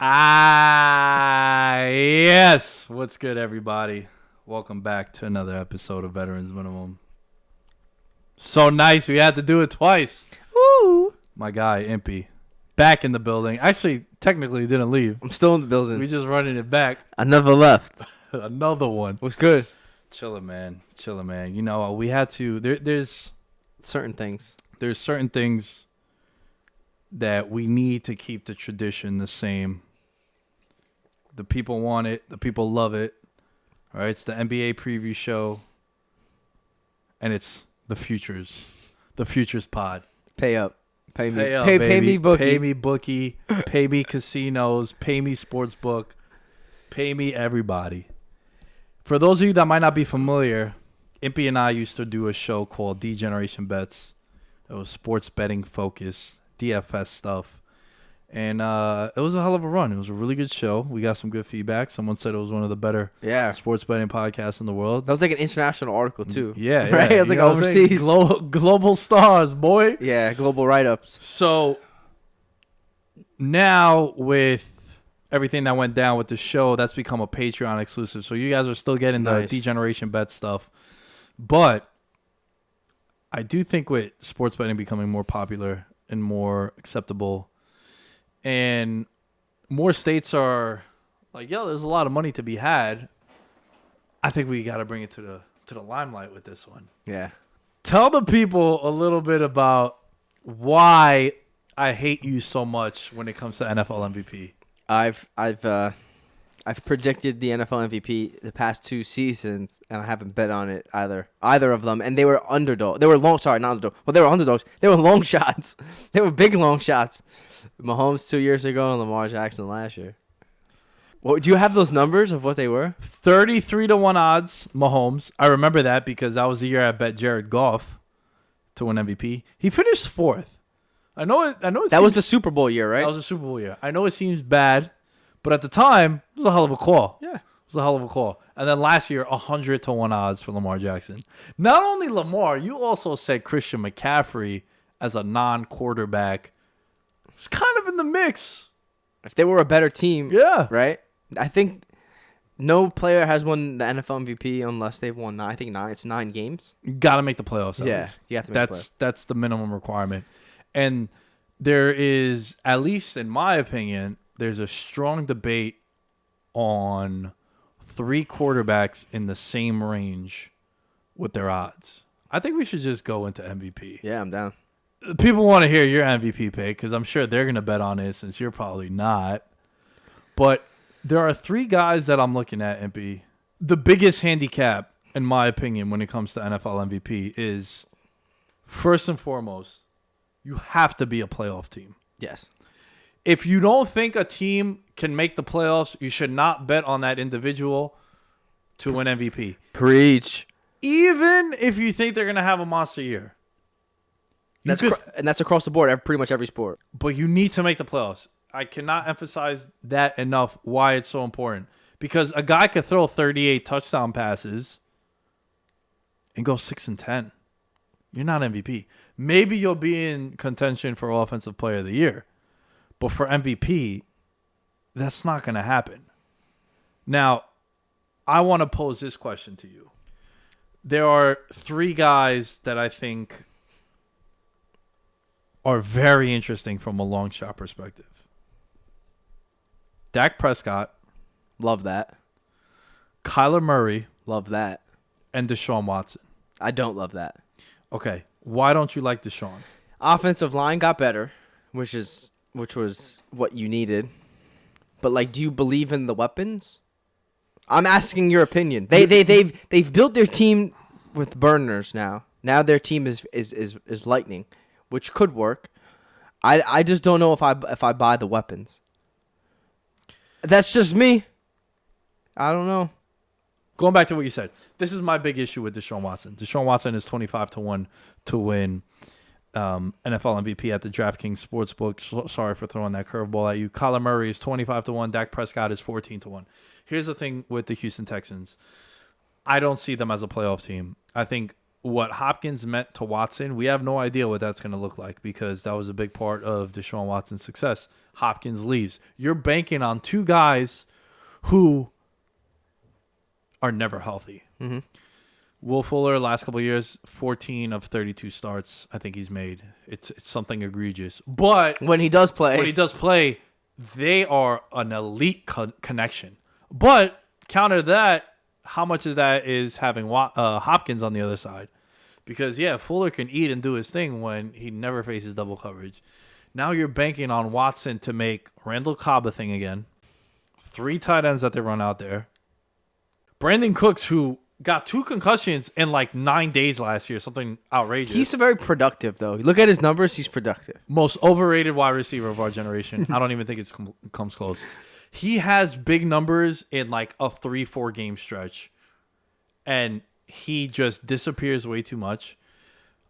Yes. What's good, everybody? Welcome back to another episode of Veterans Minimum. So nice. We had to do it twice. Woo! My guy, Impy, back in the building. Actually, technically didn't leave. I'm still in the building. We just running it back. I never left. Another one. What's good? Chilling, man. Chilling, man. You know, we had to. There's certain things that we need to keep the tradition the same. The people want it. The people love it. All right, it's the NBA preview show, and it's the Futures pod. Pay up. Pay me. Pay up, pay baby. me bookie. Pay me bookie. Pay me casinos. Pay me sportsbook. Pay me everybody. For those of you that might not be familiar, Impy and I used to do a show called D-Generation Bets. It was sports betting focused, DFS stuff. And it was a hell of a run. It was a really good show. We got some good feedback. Someone said it was one of the better sports betting podcasts in the world. That was like an international article, too. Yeah. Right? It was like overseas. Global stars, boy. Yeah, global write-ups. So now with everything that went down with the show, that's become a Patreon exclusive. So you guys are still getting the D-Generation Bet stuff. But I do think with sports betting becoming more popular and more acceptable, and more states are like, yo, there's a lot of money to be had, I think we got to bring it to the limelight with this one. Yeah. Tell the people a little bit about why I hate you so much when it comes to NFL MVP. I've predicted the NFL MVP the past 2 seasons, and I haven't bet on it either of them. And they were underdog. They were not underdog. Well, they were underdogs. They were long shots. They were big long shots. Mahomes 2 years ago and Lamar Jackson last year. Well, do you have those numbers of what they were? 33-1 odds, Mahomes. I remember that because that was the year I bet Jared Goff to win MVP. He finished 4th. I know it. That was the Super Bowl year, right? That was the Super Bowl year. I know it seems bad, but at the time, it was a hell of a call. Yeah. It was a hell of a call. And then last year, 100-1 odds for Lamar Jackson. Not only Lamar, you also said Christian McCaffrey as a non-quarterback. It's kind of in the mix. If they were a better team, yeah, right? I think no player has won the NFL MVP unless they've won 9. I think 9. It's 9 games. You got to make the playoffs. Yeah, least. you have to make the playoffs. That's the minimum requirement. And there is, at least in my opinion, there's a strong debate on 3 quarterbacks in the same range with their odds. I think we should just go into MVP. Yeah, I'm down. People want to hear your MVP pick because I'm sure they're going to bet on it since you're probably not. But there are 3 guys that I'm looking at, MP. The biggest handicap, in my opinion, when it comes to NFL MVP is, first and foremost, you have to be a playoff team. Yes. If you don't think a team can make the playoffs, you should not bet on that individual to win MVP. Preach. Even if you think they're going to have a monster year. And that's across the board, pretty much every sport. But you need to make the playoffs. I cannot emphasize that enough, why it's so important. Because a guy could throw 38 touchdown passes and go 6-10. You're not MVP. Maybe you'll be in contention for Offensive Player of the Year. But for MVP, that's not going to happen. Now, I want to pose this question to you. There are 3 guys that I think are very interesting from a long shot perspective. Dak Prescott. Love that. Kyler Murray. Love that. And Deshaun Watson. I don't love that. Okay. Why don't you like Deshaun? Offensive line got better, which was what you needed. But like, do you believe in the weapons? I'm asking your opinion. They've built their team with burners now. Now their team is lightning, which could work. I just don't know if I buy the weapons. That's just me. I don't know. Going back to what you said, this is my big issue with Deshaun Watson. Deshaun Watson is 25-1 to win NFL MVP at the DraftKings Sportsbook. Sorry for throwing that curveball at you. Kyler Murray is 25-1. Dak Prescott is 14-1. Here's the thing with the Houston Texans. I don't see them as a playoff team. I think what Hopkins meant to Watson, we have no idea what that's going to look like because that was a big part of Deshaun Watson's success. Hopkins leaves. You're banking on two guys who are never healthy. Mm-hmm. Will Fuller, last couple of years, 14 of 32 starts. I think he's made. It's something egregious. But when he does play, they are an elite connection. But counter that, how much of that is having Hopkins on the other side? Because, yeah, Fuller can eat and do his thing when he never faces double coverage. Now you're banking on Watson to make Randall Cobb a thing again. 3 tight ends that they run out there. Brandon Cooks, who got 2 concussions in like 9 days last year, something outrageous. He's very productive, though. Look at his numbers. He's productive. Most overrated wide receiver of our generation. I don't even think it comes close. He has big numbers in like a 3-4 game stretch, and he just disappears way too much.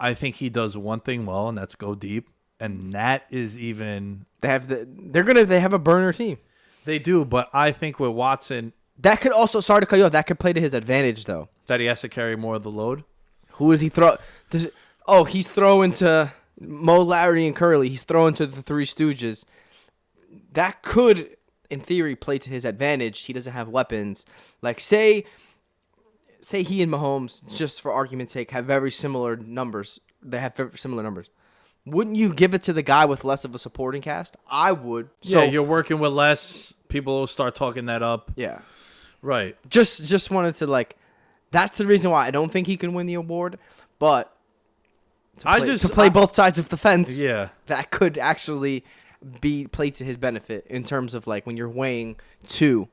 I think he does one thing well, and that's go deep, and that is even they have a burner team. They do, but I think with Watson, that could also sorry to cut you off. That could play to his advantage, though. That he has to carry more of the load. Who is he throw? He's throwing to Mo, Larry, and Curly. He's throwing to the Three Stooges. That could, in theory, play to his advantage. He doesn't have weapons. Like say he and Mahomes, just for argument's sake, have very similar numbers. They have very similar numbers. Wouldn't you give it to the guy with less of a supporting cast? I would. Yeah, you're working with less. People will start talking that up. Yeah. Right. Just wanted to that's the reason why I don't think he can win the award, but to play both sides of the fence. Yeah. That could actually be played to his benefit in terms of when you're weighing 2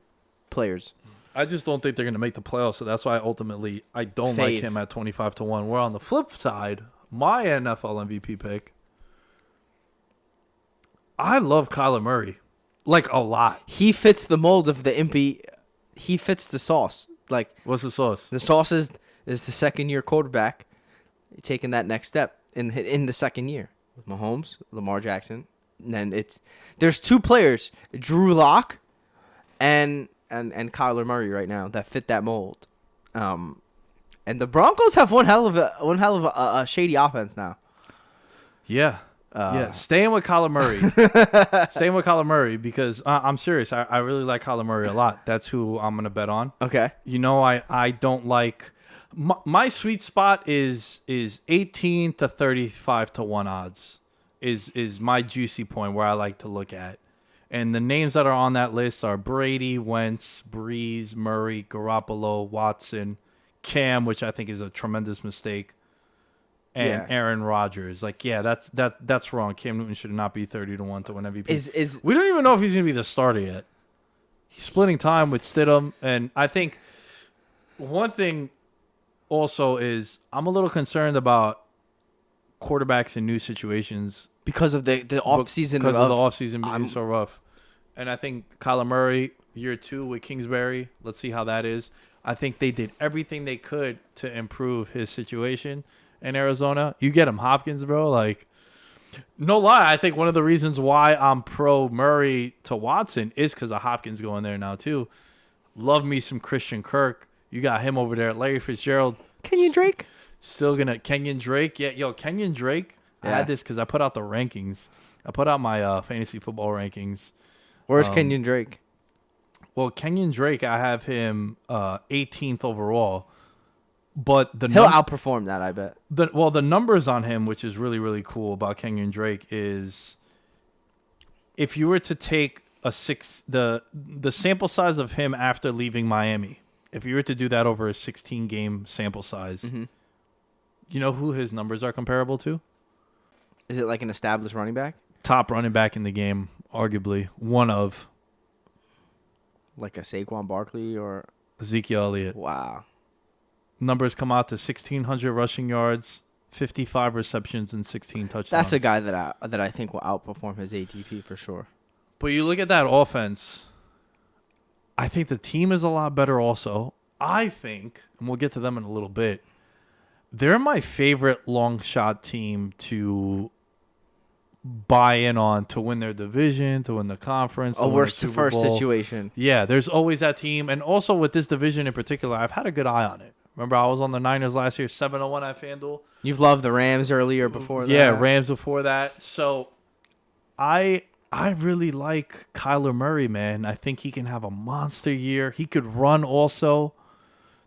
players. I just don't think they're going to make the playoffs, so that's why ultimately I don't like him at 25-1. Where on the flip side, my NFL MVP pick, I love Kyler Murray. A lot. He fits the mold of the Impy. He fits the sauce. What's the sauce? The sauce is the second-year quarterback taking that next step in the second year. With Mahomes, Lamar Jackson. And then there's 2 players, Drew Lock and Kyler Murray right now that fit that mold. And the Broncos have one hell of a shady offense now. Yeah. Staying with Kyler Murray because I'm serious. I really like Kyler Murray a lot. That's who I'm going to bet on. Okay. I don't like my sweet spot is 18 to 35-1 odds is my juicy point where I like to look at. And the names that are on that list are Brady, Wentz, Breeze, Murray, Garoppolo, Watson, Cam, which I think is a tremendous mistake. And Aaron Rodgers, that's wrong. Cam Newton should not be 30-1 to win MVP. We don't even know if he's going to be the starter yet. He's splitting time with Stidham, and I think one thing also is I'm a little concerned about quarterbacks in new situations because of the offseason. Because of the offseason being so rough, and I think Kyler Murray year 2 with Kingsbury. Let's see how that is. I think they did everything they could to improve his situation. In Arizona, you get him Hopkins, bro. No lie, I think one of the reasons why I'm pro Murray to Watson is because of Hopkins going there now too. Love me some Christian Kirk. You got him over there. Larry Fitzgerald. Kenyan Drake. Still gonna Kenyan Drake. Yeah, Kenyan Drake. Yeah. I had this because I put out the rankings. I put out my fantasy football rankings. Where's Kenyan Drake? Well, Kenyan Drake, I have him 18th overall. But he'll outperform that, I bet. The numbers on him, which is really, really cool about Kenyan Drake, is if you were to take the sample size of him after leaving Miami, if you were to do that over a 16-game sample size, you know who his numbers are comparable to? Is it like an established running back? Top running back in the game, arguably. One of. Like a Saquon Barkley or? Ezekiel Elliott. Wow. Numbers come out to 1,600 rushing yards, 55 receptions, and 16 touchdowns. That's a guy that I think will outperform his ATP for sure. But you look at that offense, I think the team is a lot better also. I think, and we'll get to them in a little bit, they're my favorite long shot team to buy in on to win their division, to win the conference. A worst to first situation. Yeah, there's always that team. And also with this division in particular, I've had a good eye on it. Remember, I was on the Niners last year, 7-1 at FanDuel. You've loved the Rams earlier before that. Yeah, Rams before that. So I really like Kyler Murray, man. I think he can have a monster year. He could run also.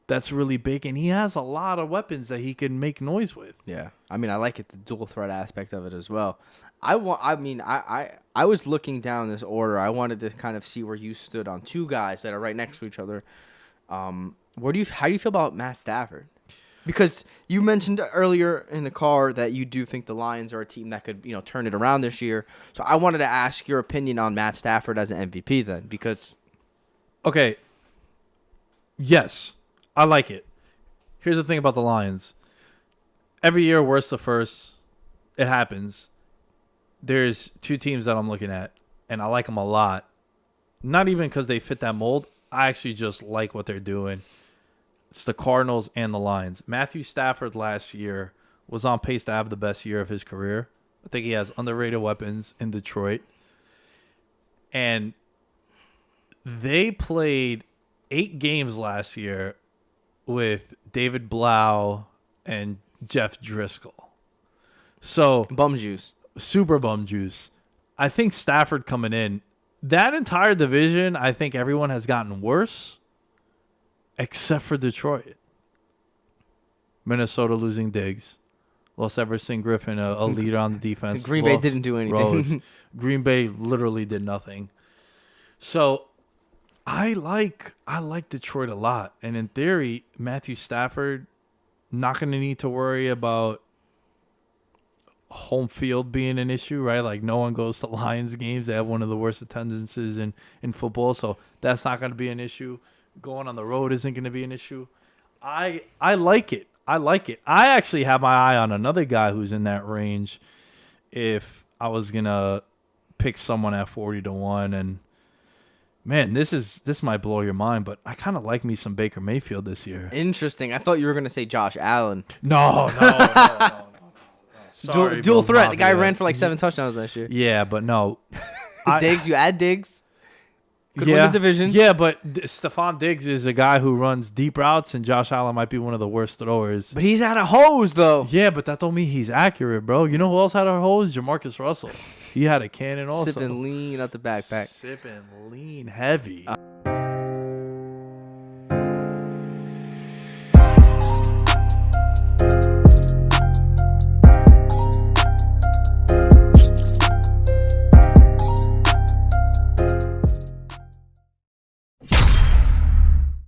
That's really big, and he has a lot of weapons that he can make noise with. Yeah, I mean, I like it, the dual threat aspect of it as well. I was looking down this order. I wanted to kind of see where you stood on two guys that are right next to each other. How do you feel about Matt Stafford? Because you mentioned earlier in the car that you do think the Lions are a team that could, turn it around this year. So I wanted to ask your opinion on Matt Stafford as an MVP then, because okay, yes, I like it. Here's the thing about the Lions. Every year, worst to first. It happens. There's two teams that I'm looking at, and I like them a lot. Not even because they fit that mold. I actually just like what they're doing. It's the Cardinals and the Lions. Matthew Stafford last year was on pace to have the best year of his career. I think he has underrated weapons in Detroit. And they played 8 games last year with David Blau and Jeff Driscoll. So bum juice. Super bum juice. I think Stafford coming in, that entire division, I think everyone has gotten worse except for Detroit. Minnesota losing Diggs. Lost Everson Griffin, a leader on the defense. Green Bay didn't do anything. Rhodes. Green Bay literally did nothing. So I like Detroit a lot. And in theory, Matthew Stafford not going to need to worry about home field being an issue, right? Like no one goes to Lions games. They have one of the worst attendances in football, so that's not going to be an issue. Going on the road isn't going to be an issue. I like it. I like it. I actually have my eye on another guy who's in that range. If I was going to pick someone at 40-1, and man, this might blow your mind, but I kind of like me some Baker Mayfield this year. Interesting. I thought you were going to say Josh Allen. No. Sorry, dual threat. The guy ran for like 7 touchdowns last year. Yeah, but no. Diggs, you add Diggs. Could win the division. Yeah, but Stephon Diggs is a guy who runs deep routes, and Josh Allen might be one of the worst throwers. But he's had a hose, though. Yeah, but that don't mean he's accurate, bro. You know who else had a hose? Jamarcus Russell. He had a cannon also. Sipping lean out the backpack. Sipping lean heavy.